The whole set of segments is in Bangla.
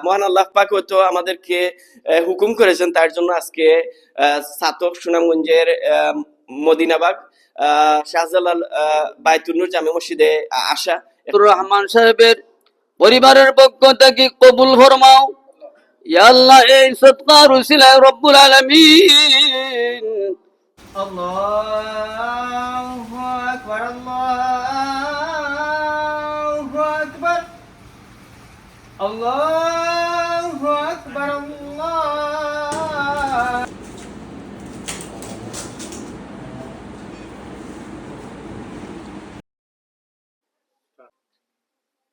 মহান আল্লাহ পাক তো আমাদেরকে হুকুম করেছেন, তার জন্য আজকে ছাতক সুনামগঞ্জের মদিনাবাগ শাহজালাল বায়তুন্নুর জামে মসজিদে আসা। রহমান সাহেবের পরিবারের পক্ষ থেকে কবুল ফরমাও ইয়া আল্লাহ। এই সদকার উসিলায় রব্বুল আলামিন। আল্লাহু আকবার, আল্লাহু আকবার, আল্লাহু আকবার, আল্লাহ।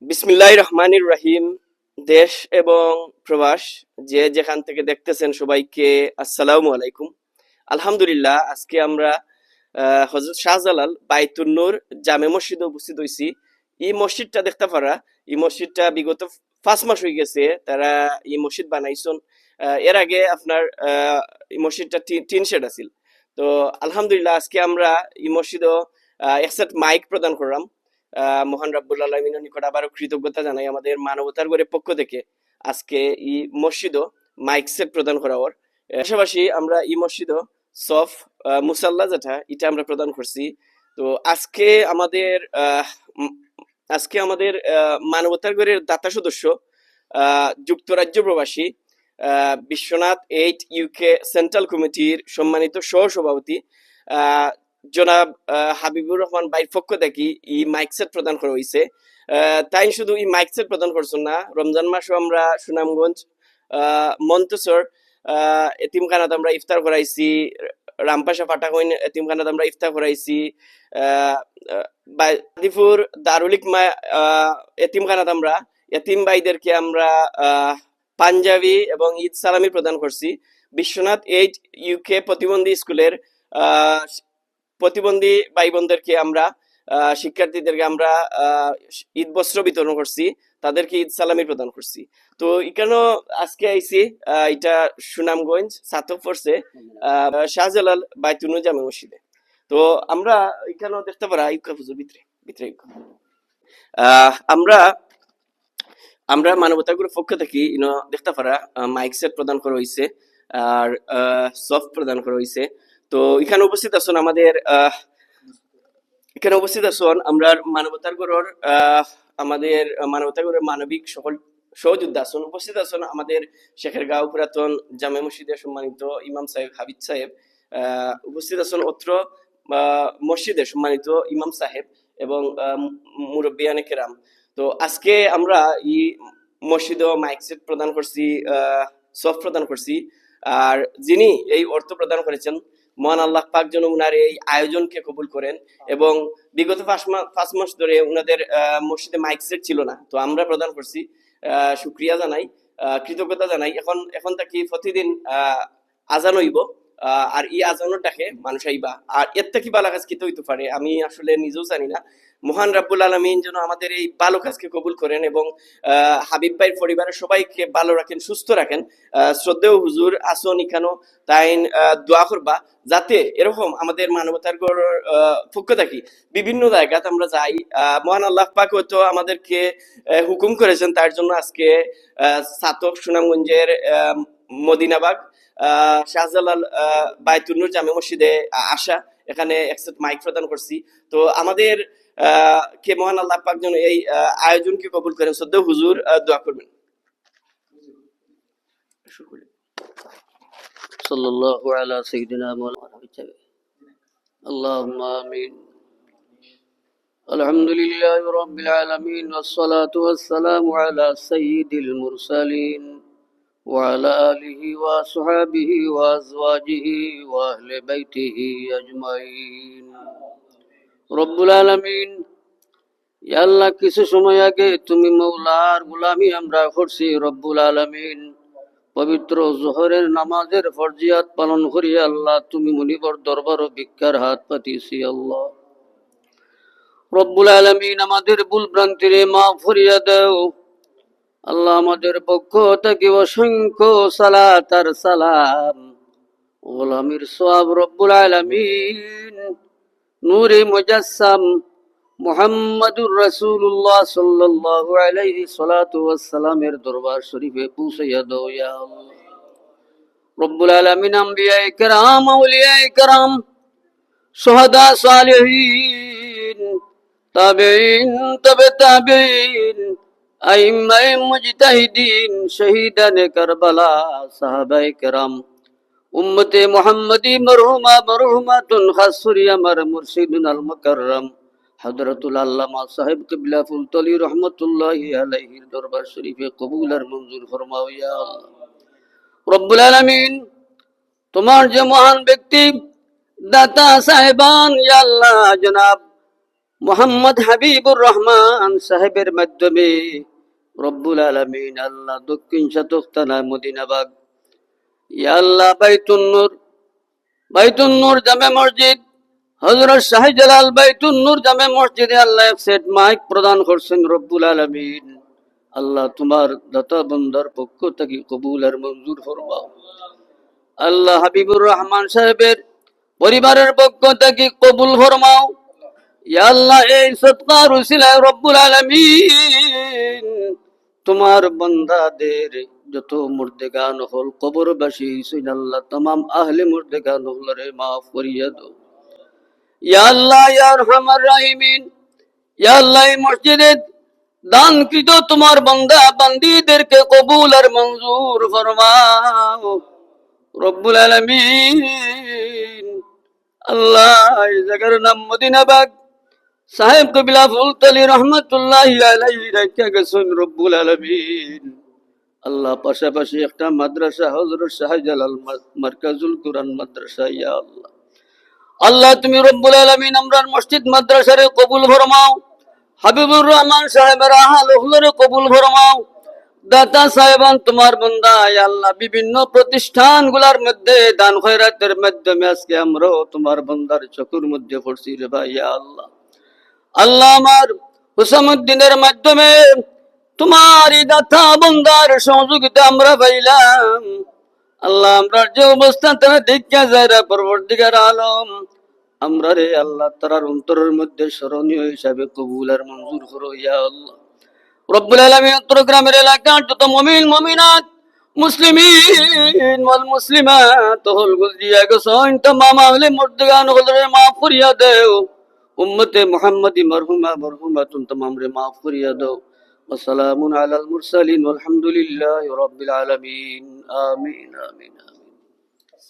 বিসমিল্লাহির রহমানির রহিম। দেশ এবং প্রবাস যে যেখান থেকে দেখতেছেন সবাইকে আসসালামু আলাইকুম। আলহামদুলিল্লাহ, আজকে আমরা হযরত শাহজালাল বাইতুন্নুর জামে মসজিদে উপস্থিত হইছি। এই মসজিদটা দেখতে পারা, এই মসজিদটা বিগত 5 মাস হয়ে গেছে তারা এই মসজিদ বানাইছেন। এর আগে আপনার এই মসজিদটা টিন শেড আছিল। তো আলহামদুলিল্লাহ, আজকে আমরা এই মসজিদও একসাথে মাইক প্রদান করলাম। মহান রাব্বুল আলামিনের নিকট আবারও কৃতজ্ঞতা জানাই আমাদের মানবতার গড়ের পক্ষ থেকে আজকে এই মসজিদও মাইক সেট প্রদান করা ওর। পাশাপাশি আমরা এই মসজিদও সফ মুসাল্লা যেটা এটা আমরা প্রদান করছি। তো আজকে আমাদের মানবতার গড়ের দাতা সদস্য যুক্তরাজ্য প্রবাসী বিশ্বনাথ 8 ইউকে সেন্ট্রাল কমিটির সম্মানিত সহ সভাপতি জনাব হাবিবুর রহমান ভাইয়ের পক্ষ থেকে এই মাইক সেট প্রদান করা হয়েছে। তাই শুধু এই মাইক সেট প্রদান করছেন না, রমজান মাসও আমরা সুনামগঞ্জ মন্তসর এতিমখানাত আমরা ইফতার করাইছি, রামপাশা ফাটাকইন এতিমখানাত আমরা ইফতার করাইছি, বাদিপুর দারুল হিকমা এতিমখানাত আমরা এতিম ভাইদেরকে আমরা পাঞ্জাবি এবং ঈদ সালামি প্রদান করছি। বিশ্বনাথ 8 ইউকে প্রতিবন্ধী স্কুলের প্রতিবন্ধী ভাই বোনদেরকে আমরা শিক্ষার্থীদেরকে আমরা ঈদ বস্ত্র বিতরণ করছি, তাদেরকে ঈদ সালামি প্রদান করছি। তো এখানেও আজকে আইছি, এটা সুনামগঞ্জ ছাতক পড়ছে শাহজালাল বাইতুন্নুর জামে মসজিদে। তো আমরা এখানেও দেখতে পারা ভিতরে ভিতরে আমরা মানবতার পক্ষ থেকে দেখতে পারা মাইক সেট প্রদান করা হয়েছে আর সফট প্রদান করা হয়েছে। তো এখানে উপস্থিত আছেন আমরা মানবতার গড়ের মানবিক সকল সহযোদ্ধা আছেন। উপস্থিত আছেন আমাদের শেখেরগাঁও পুরাতন জামে মসজিদের সম্মানিত ইমাম সাহেব হাবিব সাহেব, উপস্থিত আছেন অত্র মসজিদের সম্মানিত ইমাম সাহেব এবং মুরব্বিয়ানে কেরাম। তো আজকে আমরা এই মসজিদে মাইক সেট প্রদান করছি, সফট প্রদান করছি। আর যিনি এই অর্থ প্রদান করেছেন মহান আল্লাহ পাক যেন উনার এই আয়োজনকে কবুল করেন। এবং বিগত 5 মাস ধরে উনাদের মসজিদে মাইক সেট ছিল না, তো আমরা প্রদান করছি। শুকরিয়া জানাই, কৃতজ্ঞতা জানাই। এখন থেকে প্রতিদিন আজান হইব, আর এই আজানের ডাকে মানুষ আইবা। আর এর থেকে ভালো কাজ কি হইতে পারে আমি আসলে নিজেও জানি না। মহান রাব্বুল আলামিন যেন আমাদের এই ভালো কাজকে কবুল করেন এবং হাবিব ভাইয়ের পরিবারের সবাইকে ভালো রাখেন, সুস্থ রাখেন। শ্রদ্ধেয় হুজুর আসন ইখানো তাই দোয়া করবা যাতে এরকম আমাদের মানবতার পক্ষ থাকি বিভিন্ন জায়গাতে আমরা যাই। মহান আল্লাহ পাক হয়তো আমাদেরকে হুকুম করেছেন, তার জন্য আজকে ছাতক সুনামগঞ্জের মদিনাবাগ শাহজালাল বায়তুন্নুর জামে মসজিদে আসা, এখানে একসাথে মাইক প্রদান করছি। তো আমাদের কে মহান আল্লাহ পাক যেন এই আয়োজনকে কবুল করেন। শ্রদ্ধেয় হুজুর দোয়া করবেন। সাল্লাল্লাহু আলা সাইয়্যিদিনা মুহাম্মাদ। আল্লাহুম্মা আমিন। আলহামদুলিল্লাহি রাব্বিল আলামিন ওয়াসসালাতু ওয়াসসালামু আলা সাইয়্যিদিল মুরসালিন ওয়া আলা আলিহি ওয়া আসহাবিহি ওয়া আজওয়াজিহি ওয়া আহলি বাইতিহি আজমাইন। রব্বুল আলামিন, ইয়া আল্লাহ, কিছু সময় আগে তুমি মওলার গোলামি আমরা করছি। রব্বুল আলামিন, পবিত্র জোহরের নামাজের ফরজিয়াত পালন করি। আল্লাহ, তুমি মুনিবর দরবার ও ভিক্ষার হাত পাতিছি। আল্লাহ রব্বুল আলামিন, আমাদের ভুল ভ্রান্তির মাফ করিয়া দাও। আল্লাহ, আমাদের পক্ষ থেকে অসংখ্য সালাত আর সালাম গোলামির সওয়াব রব্বুল আলামিন নূরে মুজাসসাম মুহাম্মাদুর রাসূলুল্লাহ সাল্লাল্লাহু আলাইহি সাল্লাতু ওয়াসসালামের দরবার শরীফে পৌঁছাইয়া দাও ইয়া আল্লাহ। রব্বুল আলামিন আম্বিয়ায়ে কেরাম, আউলিয়ায়ে কেরাম, শুহাদা, সালেহীন, তাবেঈন, তবে তাবেঈন, আইম্মায়ে মুজতাহিদিন, শহীদানে কারবালা, সাহাবায়ে কেরাম, উম্মতে মুহাম্মদী মরহুমা মরহুমাতুন খাস করে আমার মুর্শিদুন আল মুকাররম হযরতুল আল্লামা সাহেব কিবলা ফুলতলি রহমাতুল্লাহি আলাইহির দরবার শরীফে কবুল আর মঞ্জুর ফরমাও ইয়া আল্লাহ। রব্বুল আলামিন, তোমার যে মহান ব্যক্তি দাতা সাহেবান ইয়া আল্লাহ জনাব মোহাম্মদ হাবিবুর রহমান সাহেবের মাধ্যমে রব্বুল আলামিন আল্লাহ দক্ষিণ শতক থানা মদিনাবাগ ইয়া আল্লাহ বাইতুন নূর জামে মসজিদ, হযরত শাহজালাল বাইতুন নূর জামে মসজিদে আল্লাহ এক সেট মাইক প্রদান করছেন রব্বুল আলামিন। আল্লাহ তোমার দাতা বন্দার পক্ষ থেকে কবুল আর মঞ্জুর ফরমাও। আল্লাহ হাবিবুর রহমান সাহেবের পরিবারের পক্ষ থেকে কবুল ফরমাও ইয়া আল্লাহ। এই সদকার উসিলায় রব্বুল আলামিন তোমার বান্দাদের যত মুর্দেগান হল কবরবাসী হইছেন আল্লাহ तमाम আহলে মুর্দেগান হলরে মাফ করিয়া দাও ইয়া আল্লাহ ইয়া আরহামার রাহিমিন। ইয়া আল্লাহ এই মসজিদে দানকৃত তোমার বান্দা বান্দীদেরকে কবুল আর মঞ্জুর ফরমাও রব্বুল আলামিন। আল্লাহ এই জায়গার নাম মদিনাবাগ, সাহেব কবিলা ফুলতলি রহমাতুল্লাহি আলাইহি রাখিয়া গেছেন রব্বুল আলামিন। আল্লাহ পাশাপাশি একটা মাদ্রাসা হযরত শাহজালাল মারকাজুল কুরআন মাদ্রাসা ইয়া আল্লাহ। আল্লাহ তুমি রব্বুল আলামিন আমরার মসজিদ মাদ্রাসারে কবুল ফরমাও। হাবিবুর রহমান সাহেবের আহাল হুজুরে কবুল ফরমাও। দাতা সাহেবান তোমার বান্দা ইয়া আল্লাহ বিভিন্ন প্রতিষ্ঠানগুলোর মধ্যে দান খয়রাতের মাধ্যমে আজকে আমরাও তোমার বান্দার চকুর মধ্যে পড়ছি রে ভাই ইয়া আল্লাহ। আল্লাহ আমার হুসামুদ্দিনের মাধ্যমে তোমার এই দাতা বন্দার সহযোগিতা আমরা পাইলাম। আল্লাহ আমরা যে অবস্থা তারা দেখা যায় রে পরবর্তীকার আলম, আমরা রে আল্লাহ তার অন্তরের মধ্যে স্মরণীয় হিসাবে কবুল আর মঞ্জুর করো ইয়া আল্লাহ। রব্বুল আলামিন চট্টগ্রামের এলাকার যত মুমিন মুমিনাত মুসলিমিন ওয়াল মুসলিমাত হল গুজিয়া গেছেন तमाम আহলে মুর্দেগান হলরে মাফ করিয়া দেও। উম্মতে মুহাম্মদি মরহুমা মরহুমাতুন तमाम রে মাফ করিয়া দাও। ওয়াসসালামু আলাল মুরসালিন ওয়ালহামদুলিল্লাহি রাব্বিল আলামিন। আমিন আমিন।